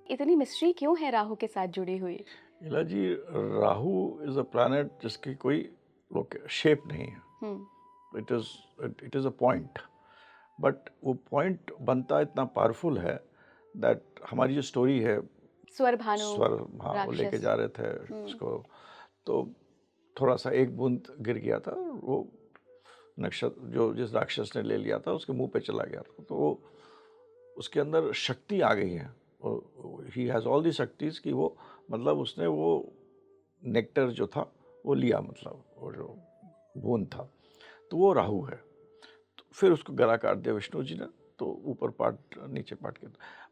इतनी मिस्ट्री क्यों है राहु के साथ जुड़ी हुई? Ila ji, Rahu is a planet जिसकी कोई शेप नहीं है। Hmm, it is it is a point, but वो पॉइंट बनता इतना पावरफुल है दैट हमारी जो स्टोरी है, स्वरभानु, स्वर, हाँ, वो लेके राक्षस। जा रहे थे हुँ, उसको। तो थोड़ा सा एक बूंद गिर गया था, वो नक्षत्र जो जिस राक्षस ने ले लिया था उसके मुंह पे चला गया था, तो वो उसके अंदर शक्ति आ गई है। ही हैज़ ऑल दी शक्तिज कि वो, मतलब उसने वो नेक्टर जो था वो लिया, मतलब वो जो बूंद था, तो वो राहु है। तो फिर उसको गला काट दिया विष्णु जी ने, तो ऊपर पार्ट नीचे पार्ट के।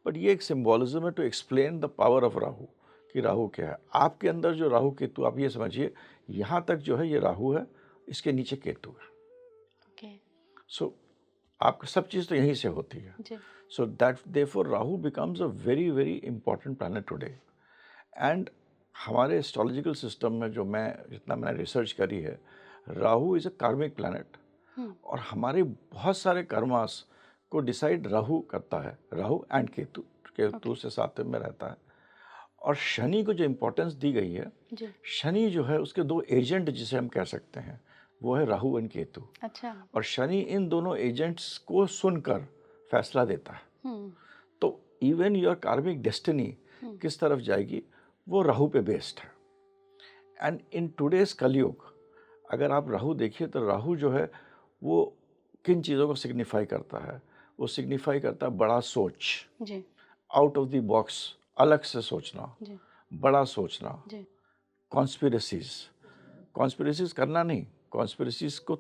बट ये एक सिंबॉलिज्म है to explain the power of Rahu, कि राहु क्या है आपके अंदर। जो राहु केतु, आप ये समझिए, यहाँ तक जो है ये राहु है, इसके नीचे केतु है। ओके, सो आपका सब चीज़ तो यहीं से होती है। जी, so that therefore Rahu becomes a very very important planet today. And हमारे एस्ट्रोलॉजिकल सिस्टम में जो मैं जितना मैंने रिसर्च करी है, राहु इज़ अ कार्मिक प्लैनेट। हुँ, और हमारे बहुत सारे कर्मास को डिसाइड राहु करता है। राहु एंड केतु, केतु ओके, से साथ में रहता है। और शनि को जो इम्पोर्टेंस दी गई है, जी, शनि जो है उसके दो एजेंट जिसे हम कह सकते हैं, वो है राहु एंड केतु। अच्छा, और शनि इन दोनों एजेंट्स को सुनकर फैसला देता है। हुँ, तो इवन योर कार्मिक डेस्टिनी हुँ, किस तरफ जाएगी, वो राहु पे बेस्ड है। एंड इन टुडेज कलयुग, अगर आप राहु देखिए तो राहु जो है वो किन चीज़ों को सिग्निफाई करता है, वो सिग्निफाई करता है बड़ा सोच, जी, आउट ऑफ द बॉक्स, अलग से सोचना, जी, बड़ा सोचना, जी, कॉन्स्पिरसीज, कॉन्स्पिरसीज करना नहीं, कॉन्स्पिरसीज को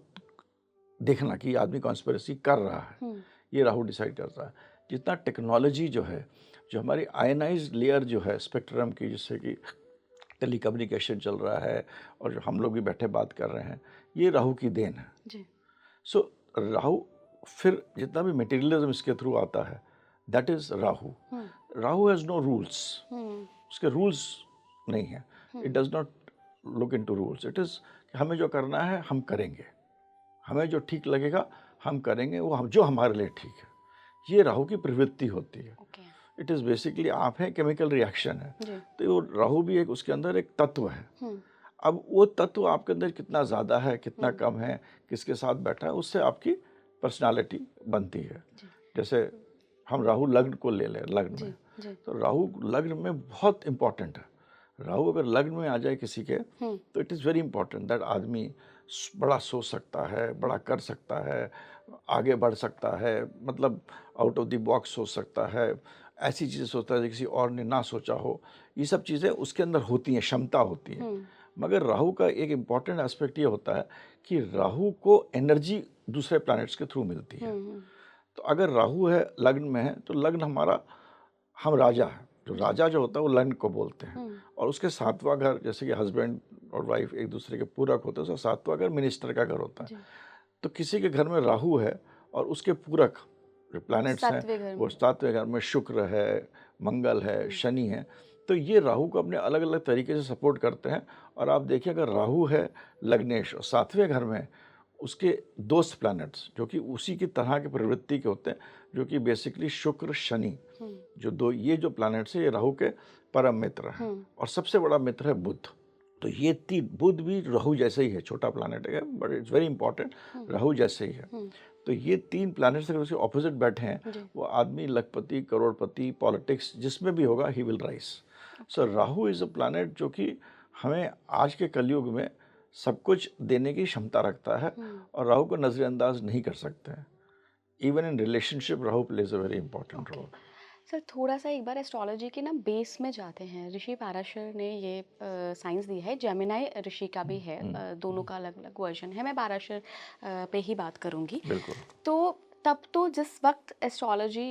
देखना कि ये आदमी कॉन्स्पिरसी कर रहा है, हुँ, ये राहु डिसाइड करता है। जितना टेक्नोलॉजी जो है, जो हमारी आयनाइज्ड लेयर जो है स्पेक्ट्रम की, जिससे कि टेली कम्युनिकेशन चल रहा है और जो हम लोग भी बैठे बात कर रहे हैं, ये राहु की देन है। जी, सो राहु, फिर जितना भी मटेरियलिज्म इसके थ्रू आता है, that is Rahu. Hmm, Rahu has no rules, hmm, उसके रूल्स नहीं है। It hmm, does not look into rules. It is हमें जो करना है हम करेंगे, हमें जो ठीक लगेगा हम करेंगे, वो हम जो हमारे लिए ठीक है। ये राहु की प्रवृत्ति होती है। ओके, इट इज़ बेसिकली, आप हैं, केमिकल रिएक्शन है। जी, तो वो राहु भी एक, उसके अंदर एक तत्व है। हुँ, अब वो तत्व आपके अंदर कितना ज़्यादा है, कितना हुँ, कम है, किसके साथ बैठा है, उससे आपकी पर्सनालिटी बनती है। जी, जैसे हम राहु लग्न को ले लें, लग्न जी, में, जी, तो राहु लग्न में बहुत इंपॉर्टेंट है। राहु अगर लग्न में आ जाए किसी के, हुँ, तो it is very important that आदमी बड़ा सोच सकता है, बड़ा हुँ, कर सकता है, आगे बढ़ सकता है, मतलब आउट ऑफ द बॉक्स सोच सकता है, ऐसी चीज़ें सोचता है जो किसी और ने ना सोचा हो। ये सब चीज़ें उसके अंदर होती हैं, क्षमता होती है। हुँ, मगर राहु का एक इम्पॉर्टेंट एस्पेक्ट ये होता है कि राहु को एनर्जी दूसरे प्लैनेट्स के थ्रू मिलती हुँ, है। हुँ, तो अगर राहु है, लग्न में है, तो लग्न हमारा, हम राजा हैं। जो जी, राजा जो होता है वो लग्न को बोलते हैं। हुँ, और उसके सातवां घर, जैसे कि हस्बैंड और वाइफ एक दूसरे के पूरक होते हैं, उसका सातवां घर मिनिस्टर का घर होता है। जी, तो किसी के घर में राहु है और उसके पूरक जो प्लैनेट्स हैं, 7वें घर वो में, सातवें घर में शुक्र है, मंगल है, हुँ, शनि है। तो ये राहु को अपने अलग अलग तरीके से सपोर्ट करते हैं। और आप देखिए, अगर राहु है लग्नेश और सातवें घर में उसके दोस्त प्लैनेट्स जो कि उसी की तरह के प्रवृत्ति के होते हैं, जो कि बेसिकली शुक्र शनि, हुँ, जो दो, ये जो प्लैनेट्स हैं, ये राहु के परम मित्र हैं। हुँ, और सबसे बड़ा मित्र है बुध। तो ये तीन, बुध भी राहु जैसे ही है, छोटा प्लैनेट है बट इट्स वेरी इंपॉर्टेंट, हुँ, राहु जैसे ही है। हुँ, तो ये तीन प्लैनेट्स अगर उसके ऑपोजिट बैठे हैं, जी, वो आदमी लखपति, करोड़पति, पॉलिटिक्स जिसमें भी होगा, he will rise. Okay, so Rahu is a planet जो कि हमें आज के कलयुग में सब कुछ देने की क्षमता रखता है। हुँ, और राहु को नज़रअंदाज नहीं कर सकते हैं। Even in relationship Rahu plays a very important okay. Role. Sir थोड़ा-सा एक बार एस्ट्रोलॉजी के ना बेस में जाते हैं। ऋषि पाराशर ने ये साइंस दी है, जेमिनी ऋषि का भी है, दोनों का अलग-अलग वर्ज़न है। मैं पाराशर पे ही बात करूँगी। बिल्कुल। तो तब तो जिस वक़्त एस्ट्रोलॉजी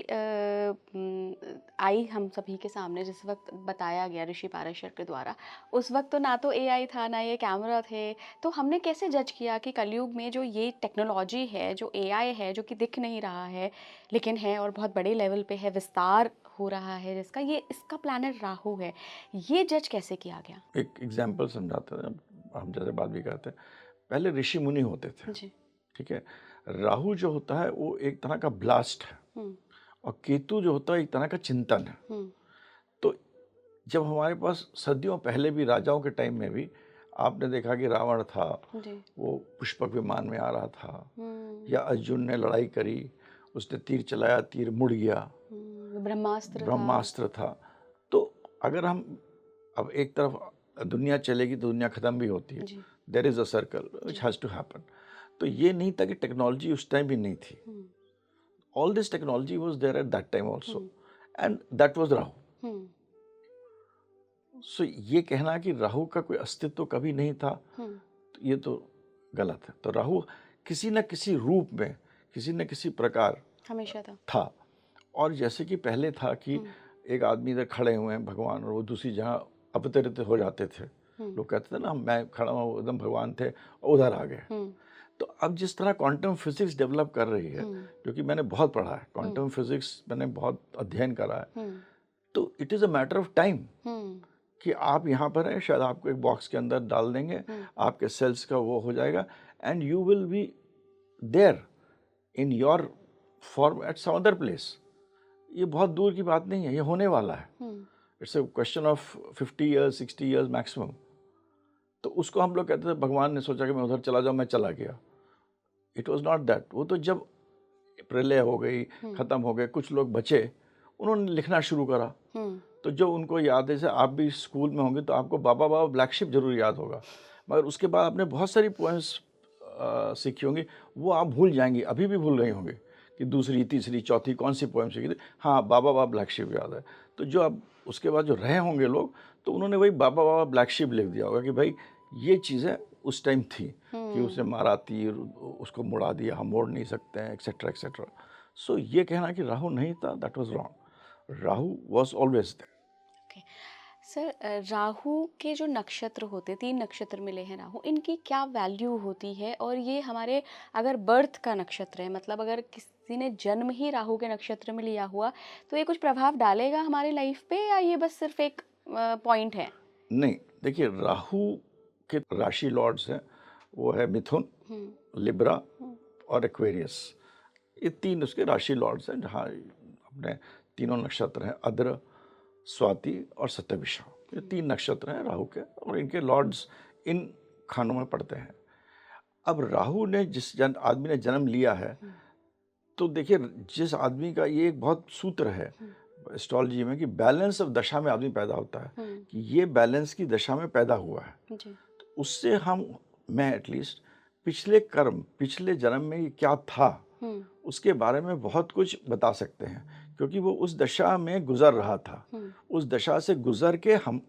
आई हम सभी के सामने, जिस वक़्त बताया गया ऋषि पाराशर के द्वारा, उस वक़्त तो ना तो एआई था, ना ये कैमरा थे। तो हमने कैसे जज किया कि कलयुग में जो ये टेक्नोलॉजी है, जो एआई है, जो कि दिख नहीं रहा है, लेकिन है और बहुत बड़े लेवल पे है, विस्तार हो रहा है जिसका, ये इसका प्लैनेट राहु है। ये जज कैसे किया गया? एक एग्जाम्पल समझाते हैं, हम जैसे बात भी करते हैं। पहले ऋषि मुनि होते थे, जी। ठीक है। राहु जो होता है वो एक तरह का ब्लास्ट है, हुँ, और केतु जो होता है एक तरह का चिंतन है। हुँ, तो जब हमारे पास सदियों पहले भी राजाओं के टाइम में भी आपने देखा कि रावण था, जी। वो पुष्पक विमान में आ रहा था, हुँ। या अर्जुन ने लड़ाई करी, उसने तीर चलाया, तीर मुड़ गया, ब्रह्मास्त्र था। ब्रह्मास्त्र था। तो अगर हम अब एक तरफ दुनिया चलेगी तो दुनिया खत्म भी होती है, जी, देयर इज अ सर्कल जी। Which has to happen. तो ये नहीं था कि टेक्नोलॉजी उस टाइम भी नहीं थी, hmm, all this technology was there at that time also, hmm, and that was Rahu. Hmm, so ये कहना कि राहु का कोई अस्तित्व कभी नहीं था, हुँ, तो ये तो गलत है। तो राहु किसी न किसी रूप में, किसी न किसी प्रकार हमेशा था। था। और जैसे कि पहले था कि हुँ, एक आदमी इधर खड़े हुए हैं भगवान, और वो दूसरी जगह अवतरित हो जाते थे। हुँ, लोग कहते थे ना, मैं खड़ा हूँ एकदम भगवान थे और उधर आ गए। हुँ, तो अब जिस तरह क्वांटम फिजिक्स डेवलप कर रही है, हुँ, जो कि मैंने बहुत पढ़ा है, हुँ, क्वांटम फिजिक्स मैंने बहुत अध्ययन करा है, हुँ, तो it is a matter of time hmm, कि आप यहाँ पर हैं, शायद आपको एक बॉक्स के अंदर डाल देंगे, हुँ, आपके सेल्स का वो हो जाएगा, and you will be there in your form at some other place. ये बहुत दूर की बात नहीं है, ये होने वाला है। Hmm, it's a question of 50 years, 60 years maximum. तो उसको हम लोग कहते थे भगवान ने सोचा कि मैं उधर चला जाऊँ, मैं चला गया। It was not that. वो तो जब प्रलय हो गई, हुँ, खत्म हो गए, कुछ लोग बचे, उन्होंने लिखना शुरू करा। हुँ, तो जो उनको याद है, जैसे आप भी स्कूल में होंगे तो आपको बाबा बाबा ब्लैक शिप जरूर याद होगा, मगर उसके बाद आपने बहुत सारी पोएम्स सीखी होंगी, वो आप भूल जाएंगी, अभी भी भूल गई होंगी कि दूसरी, तीसरी, चौथी कौन सी पोएम सीखी थी। हाँ, बाबा बाबा ब्लैक शिप याद है। तो जो अब उसके बाद जो रहे होंगे लोग, तो उन्होंने वही बाबा बाबा ब्लैक शिप लिख दिया होगा कि भाई ये चीज़ें उस टाइम थी, कि उसने हुँ, मारा तीर, उसको मुड़ा दिया, हम मोड़ नहीं सकते हैं, एक्सेट्रा एक्सेट्रा। सो ये कहना कि राहु नहीं था, that was wrong. Rahu was always there. Okay. Sir Rahu के जो नक्षत्र होते 3 नक्षत्र मिले हैं राहु, इनकी क्या वैल्यू होती है? और ये हमारे अगर बर्थ का नक्षत्र है, मतलब अगर किसी ने जन्म ही राहु के नक्षत्र में लिया हुआ, तो ये कुछ प्रभाव डालेगा हमारी लाइफ पे या ये बस सिर्फ़ एक पॉइंट है? नहीं, देखिए राहु के राशि लॉर्ड्स हैं, वो है मिथुन, हुँ, लिब्रा हुँ, और एक्वेरियस। ये 3 उसके राशि लॉर्ड्स हैं, जहाँ अपने तीनों नक्षत्र हैं, आद्र, स्वाति और शतभिषा। ये 3 नक्षत्र हैं राहु के, और इनके लॉर्ड्स इन खानों में पड़ते हैं। अब राहु ने जिस आदमी ने जन्म लिया है, हुँ, तो देखिए जिस आदमी का, ये एक बहुत सूत्र है हुँ, एस्ट्रोलॉजी में कि बैलेंस ऑफ दशा में आदमी पैदा होता है, हुँ, कि ये बैलेंस की दशा में पैदा हुआ है। जी, तो उससे मैं एटलीस्ट पिछले कर्म, पिछले जन्म में ये क्या था, हुँ, उसके बारे में बहुत कुछ बता सकते हैं, क्योंकि वो उस दशा में गुजर रहा था। हुँ, उस दशा से गुजर के हम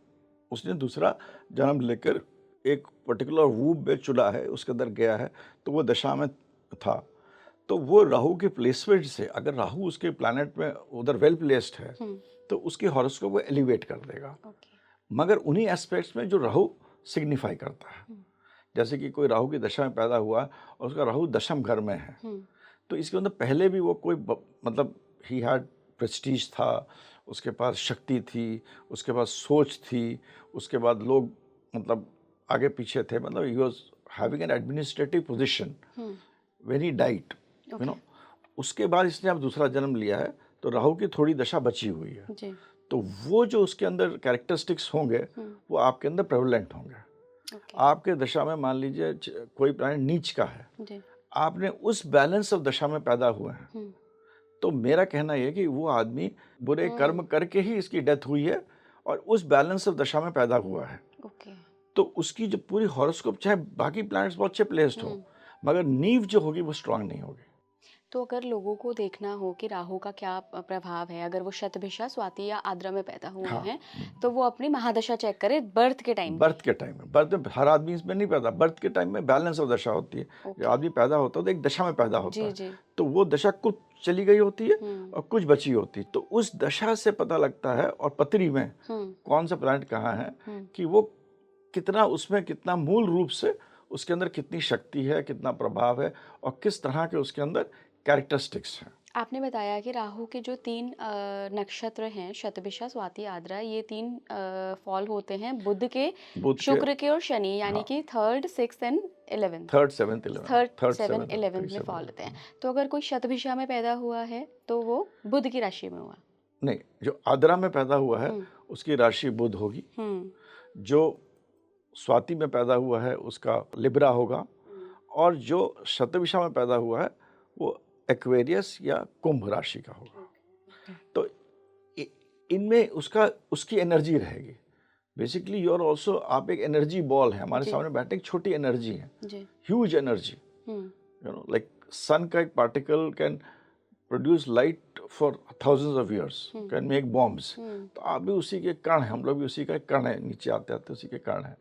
उसने दूसरा जन्म लेकर एक पर्टिकुलर रूप में चुना है, उसके अंदर गया है, तो वो दशा में था। तो वो राहु के प्लेसमेंट से, अगर राहु उसके प्लैनेट में उधर वेल प्लेस्ड है, हुँ, तो उसके हॉरोस्कोप को एलिवेट कर देगा, ओके, मगर उन्हीं एस्पेक्ट्स में जो राहु सिग्निफाई करता है। हुँ, जैसे कि कोई राहु की दशा में पैदा हुआ और उसका राहु दशम घर में है, हुँ, तो इसके अंदर पहले भी वो कोई मतलब ही हैड प्रेस्टीज था, उसके पास शक्ति थी, उसके पास सोच थी, उसके बाद लोग मतलब आगे पीछे थे, मतलब he was having an administrative position hmm, when he died, you okay, no. उसके बाद इसने अब दूसरा जन्म लिया है, तो राहु की थोड़ी दशा बची हुई है। जी, तो वो जो उसके अंदर कैरेक्टरिस्टिक्स होंगे, हुँ, वो आपके अंदर प्रेवलेंट होंगे। ओके, आपके दशा में मान लीजिए कोई प्लैनेट नीच का है, जी, आपने उस बैलेंस ऑफ दशा में पैदा हुए हैं, हुँ, तो मेरा कहना ये है कि वो आदमी बुरे कर्म हुँ, करके ही इसकी डेथ हुई है, और उस बैलेंस ऑफ दशा में पैदा हुआ है। ओके, तो उसकी जो पूरी हॉरोस्कोप, चाहे बाकी प्लैनेट्स बहुत अच्छे प्लेस्ड हो, हुँ। मगर नींव जो होगी वो स्ट्रांग नहीं होगी। तो अगर लोगों को देखना हो कि राहु का क्या प्रभाव है, अगर वो शतभिषा, स्वाति या आद्रा में पैदा हुए हाँ, हैं, तो वो अपनी महादशा चेक करें बर्थ के टाइम पे। बर्थ के टाइम में, बर्थ में हर आदमी इसमें नहीं पैदा, बर्थ के टाइम में बैलेंस ऑफ दशा होती है। जब ओके। आदमी पैदा होता है तो एक दशा में पैदा होता जी, है, जी। तो वो दशा कुछ चली गई होती है हुँ, और कुछ बची होती है, तो उस दशा से पता लगता है, और पतरी में हुँ, कौन सा प्लैनेट कहाँ है, हुँ। कि वो कितना, उसमें कितना मूल रूप से उसके अंदर कितनी शक्ति है, कितना प्रभाव है, और किस तरह के उसके अंदर कैरेक्टरिस्टिक्स हैं। आपने बताया कि राहु के जो 3 नक्षत्र हैं, शतभिषा, स्वाति, आद्रा, ये 3 फ़ॉल होते हैं बुध के, बुध के, शुक्र के और शनि, यानी हाँ, कि 3rd, 6th and 11th। Third, seventh, eleven, 3rd, third, 7, seventh, 11th three, में फ़ॉल होते हैं। सेवन। तो अगर कोई शतभिषा में पैदा हुआ है, तो वो बुध की राशि में हुआ। नहीं, जो आद्रा में पैदा हुआ है, हुँ, उसकी राशि बुध होगी। जो स्वाति में पैदा हुआ है उसका लिब्रा होगा, और जो शतभिषा में पैदा हुआ है वो एक्वेरियस या कुंभ राशि का होगा। तो इनमें उसकी एनर्जी रहेगी। बेसिकली यू आर ऑल्सो, आप एक एनर्जी बॉल है, हमारे सामने बैठे एक छोटी एनर्जी है, huge energy. You know, like sun का एक particle can produce light for thousands of years, can make bombs. तो आप भी उसी के कण हैं, हम लोग भी उसी का एक कण है, नीचे आते आते उसी के कण हैं।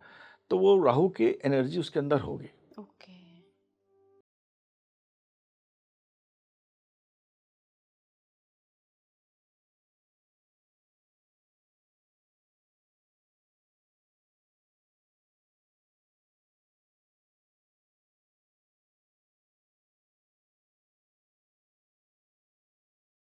तो वो राहु की एनर्जी उसके अंदर होगी।